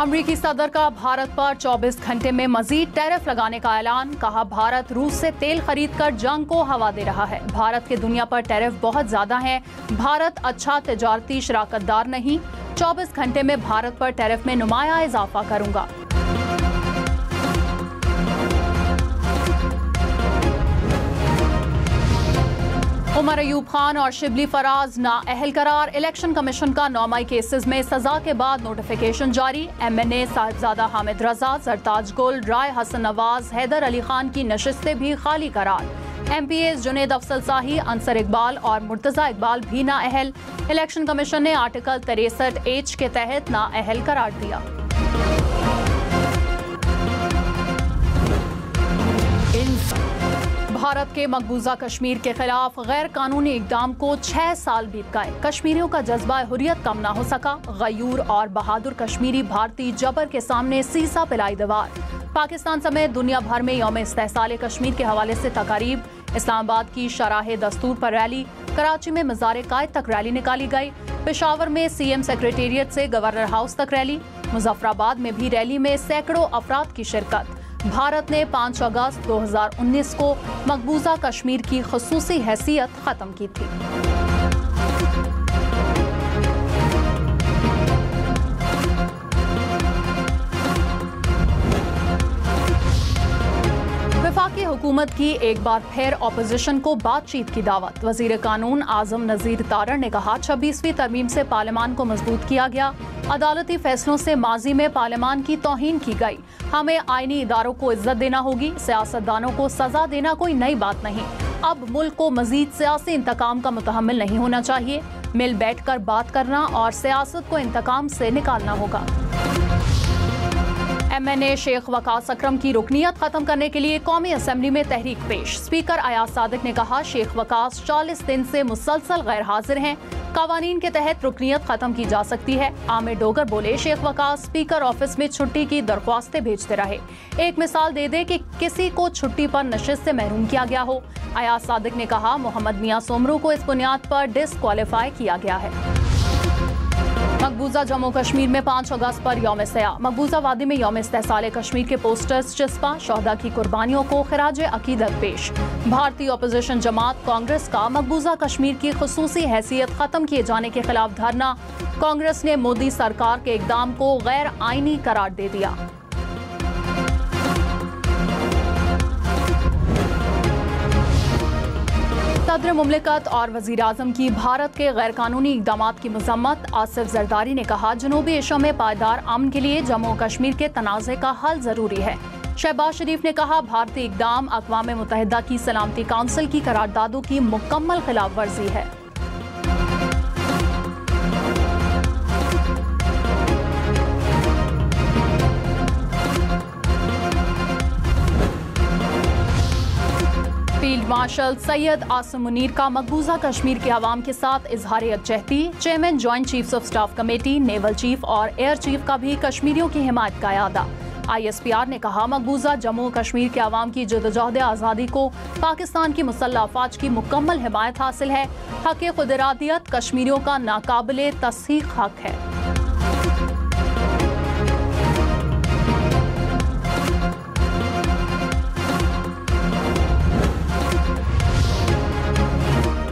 अमरीकी सदर का भारत पर 24 घंटे में मजीद टैरिफ लगाने का ऐलान। कहा, भारत रूस से तेल खरीदकर जंग को हवा दे रहा है। भारत के दुनिया पर टैरिफ बहुत ज्यादा है। भारत अच्छा तिजारती शराकतदार नहीं। 24 घंटे में भारत पर टैरिफ में नुमाया इजाफा करूंगा। उमर अयूब खान और शिबली फराज नाअहल करार। इलेक्शन कमीशन का 9 मई केसेस में सजा के बाद नोटिफिकेशन जारी। MNA साहिबजादा हामिद रजा, सरताज गुल, राय हसन नवाज, हैदर अली खान की नशिस्तें भी खाली करार। MPAs जुनेद अफसल शाही, अंसर इकबाल और मुर्तजा इकबाल भी नाअहल। इलेक्शन कमीशन ने आर्टिकल 63H के तहत नाअहल करार दिया। भारत के मकबूजा कश्मीर के खिलाफ गैर कानूनी इकदाम को 6 साल बीत गए। कश्मीरियों का जज्बा हुर्रियत कम न हो सका। गयूर और बहादुर कश्मीरी भारतीय जबर के सामने सीसा पिलाई दीवार। पाकिस्तान समेत दुनिया भर में यौम इस्तेहसाल कश्मीर के हवाले से तकारीब। इस्लामाबाद की शराह दस्तूर पर रैली। कराची में मज़ार कायद तक रैली निकाली गई। पेशावर में CM सेक्रेटेरिएट से गवर्नर हाउस तक रैली। मुजफ्फराबाद में भी रैली में सैकड़ों अफराद की शिरकत। भारत ने 5 अगस्त 2019 को मकबूजा कश्मीर की खुसूसी हैसियत खत्म की थी। वफाकी हुकूमत की एक बार फिर ऑपोजिशन को बातचीत की दावत। वजीर कानून आजम नजीर तारड़ ने कहा, 26वीं तरमीम से पार्लियामान को मजबूत किया गया। अदालती फैसलों से माजी में पार्लियामान की तौहीन की गई। हमें आईनी इदारों को इज्जत देना होगी। सियासतदानों को सजा देना कोई नई बात नहीं। अब मुल्क को मजीद सियासी इंतकाम का मुतहम्मिल नहीं होना चाहिए। मिल बैठकर बात करना और सियासत को इंतकाम से निकालना होगा। MNA शेख वकास अकरम की रुकनियत खत्म करने के लिए कौमी असम्बली में तहरीक पेश। स्पीकर अयाज सादिक ने कहा, शेख वकास 40 दिन से मुसलसल गैर हाजिर हैं। कवानीन के तहत रुकनियत खत्म की जा सकती है। आमिर डोगर बोले, शेख वकास स्पीकर ऑफिस में छुट्टी की दरख्वास्तें भेजते रहे। एक मिसाल दे दे कि किसी को छुट्टी पर नशिस्त से महरूम किया गया हो। अयाज सादिक ने कहा, मोहम्मद मियां सोमरू को इस बुनियाद पर डिस्क्वालीफाई किया गया है। मकबूजा जम्मू कश्मीर में 5 अगस्त पर यौम सया। मकबूजा वादी में यौम इस्तेहसाल कश्मीर के पोस्टर्स चिस्पा। शोहदा की कुर्बानियों को खिराज अकीदत पेश। भारतीय अपोजिशन जमात कांग्रेस का मकबूजा कश्मीर की खुसूसी हैसियत खत्म किए जाने के खिलाफ धरना। कांग्रेस ने मोदी सरकार के इकदाम को गैर आईनी करार दे दिया। सदर मुमलिकत और वजीर आजम की भारत के गैर कानूनी इकदामात की मजम्मत। आसिफ जरदारी ने कहा, जनूबी एशिया में पायदार अमन के लिए जम्मू कश्मीर के तनाज़े का हल जरूरी है। शहबाज शरीफ ने कहा, भारतीय इकदाम अक़वाम मुत्तहिदा की सलामती काउंसिल की करारदादों की मुकम्मल खिलाफ वर्जी है। फील्ड मार्शल सैयद आसिम मुनीर का मकबूजा कश्मीर के अवाम के साथ इजहार यकजहती। Chairman joint chiefs of staff committee, naval chief और एयर चीफ का भी कश्मीरियों की हिमायत का इरादा। ISPR ने कहा, मकबूजा जम्मू कश्मीर के अवाम की जदोजहद आज़ादी को पाकिस्तान की मुसल्लह अफवाज की मुकम्मल हिमायत हासिल है। हक़ खुद इरादियत कश्मीरियों का नाकाबिले तस्दीक हक है।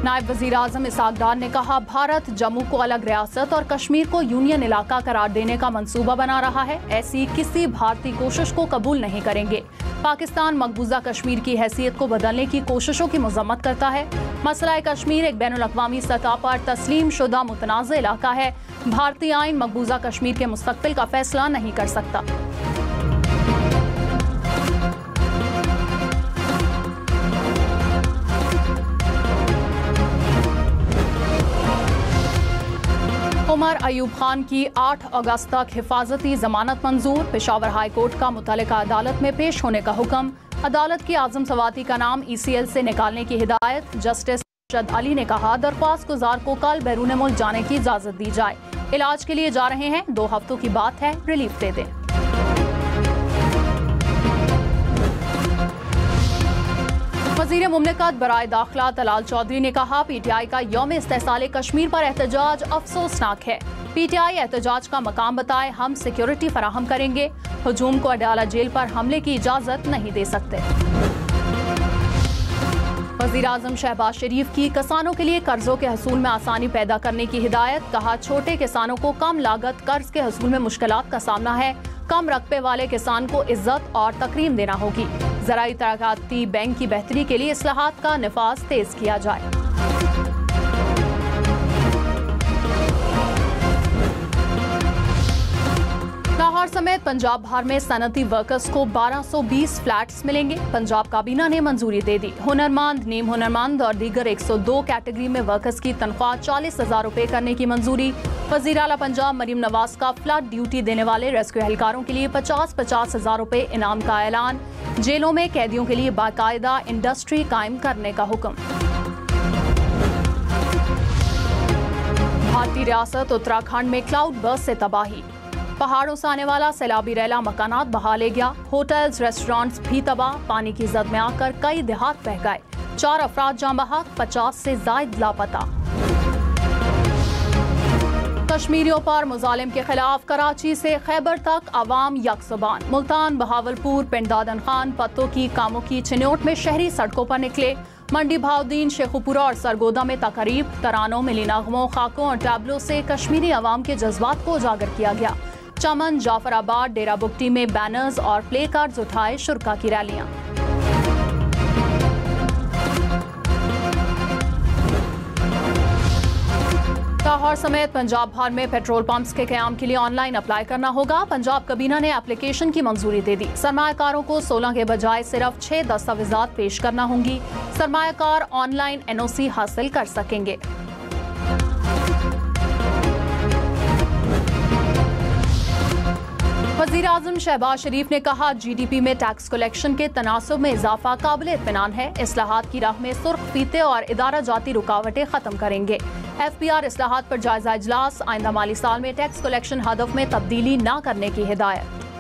नायब वज़ीर आज़म इसहाक डार ने कहा, भारत जम्मू को अलग रियासत और कश्मीर को यूनियन इलाका करार देने का मंसूबा बना रहा है। ऐसी किसी भारतीय कोशिश को कबूल नहीं करेंगे। पाकिस्तान मकबूजा कश्मीर की हैसियत को बदलने की कोशिशों की मजम्मत करता है। मसला कश्मीर एक बैनुल अक़वामी सतह पर तस्लीम शुदा मुतनाज़ इलाका है। भारतीय आइन मकबूजा कश्मीर के मुस्तक़बिल का फैसला नहीं कर सकता। उमर अयूब खान की 8 अगस्त तक हिफाजती जमानत मंजूर। पेशावर हाई कोर्ट का मुतल्लिका अदालत में पेश होने का हुक्म। अदालत की आजम सवाती का नाम ECL से निकालने की हिदायत। जस्टिस अरशद अली ने कहा, दरख्वास्त गुजार को कल बैरून मुल्क जाने की इजाजत दी जाए। इलाज के लिए जा रहे हैं, 2 हफ्तों की बात है, रिलीफ दे दें। वज़ीर मुमलिकत बराए दाखिला तलाल चौधरी ने कहा, PTI का यौम इस्तेहसाल कश्मीर पर एहतजाज अफसोसनाक है। PTI एहतजाज का मकाम बताए, हम सिक्योरिटी फराहम करेंगे। हुजूम को अडाला जेल पर हमले की इजाजत नहीं दे सकते। वज़ीर आज़म शहबाज शरीफ की किसानों के लिए कर्जों के हसूल में आसानी पैदा करने की हिदायत। कहा, छोटे किसानों को कम लागत कर्ज के हसूल में मुश्किलात का सामना है। कम रकबे वाले किसान को इज्जत और तकरीम देना होगी। ज़राई तरक्याती बैंक की बेहतरी के लिए इस्लाहात का निफाज तेज किया जाए। लाहौर समेत पंजाब भर में सनती वर्कर्स को 1220 फ्लैट्स मिलेंगे। पंजाब काबीना ने मंजूरी दे दी। हुनरमंद, नीम हुनरमंद और दीगर 102 कैटेगरी में वर्कर्स की तनख्वाह 40,000 रुपए करने की मंजूरी। वज़ीर आला पंजाब मरीम नवाज का फ्लड ड्यूटी देने वाले रेस्क्यू एहलकारों के लिए 50,000 रुपए इनाम का ऐलान। जेलों में कैदियों के लिए बाकायदा इंडस्ट्री कायम करने का हुक्म। भारतीय रियासत उत्तराखंड में क्लाउड बर्स्ट से तबाही। पहाड़ों से आने वाला सैलाबी रैला मकानात बहा ले गया। होटल्स, रेस्टोरेंट्स भी तबाह। पानी की जद में आकर कई देहात बह गए। 4 अफराद जान बहक, 50 से जायद लापता। कश्मीरियों पर मुजालिम के खिलाफ कराची से खैबर तक अवाम यकजुबान। मुल्तान, बहावलपुर, पिंड दादन खान, पत्तों की कामों की चिन्योट में शहरी सड़कों पर निकले। मंडी, भावदीन, शेखुपुरा और सरगोदा में तकरीब, तरानों, मिली नगमों, खाकों और टैबलों से कश्मीरी अवाम के जज्बात को उजागर किया गया। चमन, जाफराबाद, डेरा बुगटी में बैनर्स और प्ले कार्ड्स उठाए शुरका की रैलियां। लाहौर समेत पंजाब भर में पेट्रोल पंप्स के क़याम के लिए ऑनलाइन अप्लाई करना होगा। पंजाब काबीना ने एप्लीकेशन की मंजूरी दे दी। सरमायाकारों को 16 के बजाय सिर्फ 6 दस्तावेजात पेश करना होंगी। सरमायाकार ऑनलाइन NOC हासिल कर सकेंगे। वज़ीर आज़म शहबाज शरीफ ने कहा, GDP में टैक्स कलेक्शन के तनासुब में इजाफा काबिल इत्मीनान है। इस्लाहात की राह में सुर्ख फीते और इदारा जाती रुकावटें खत्म करेंगे। FPR इस्लाहात पर जायजा इजलास। आइंदा माली साल में टैक्स कलेक्शन हदफ में तब्दीली न करने की हिदायत।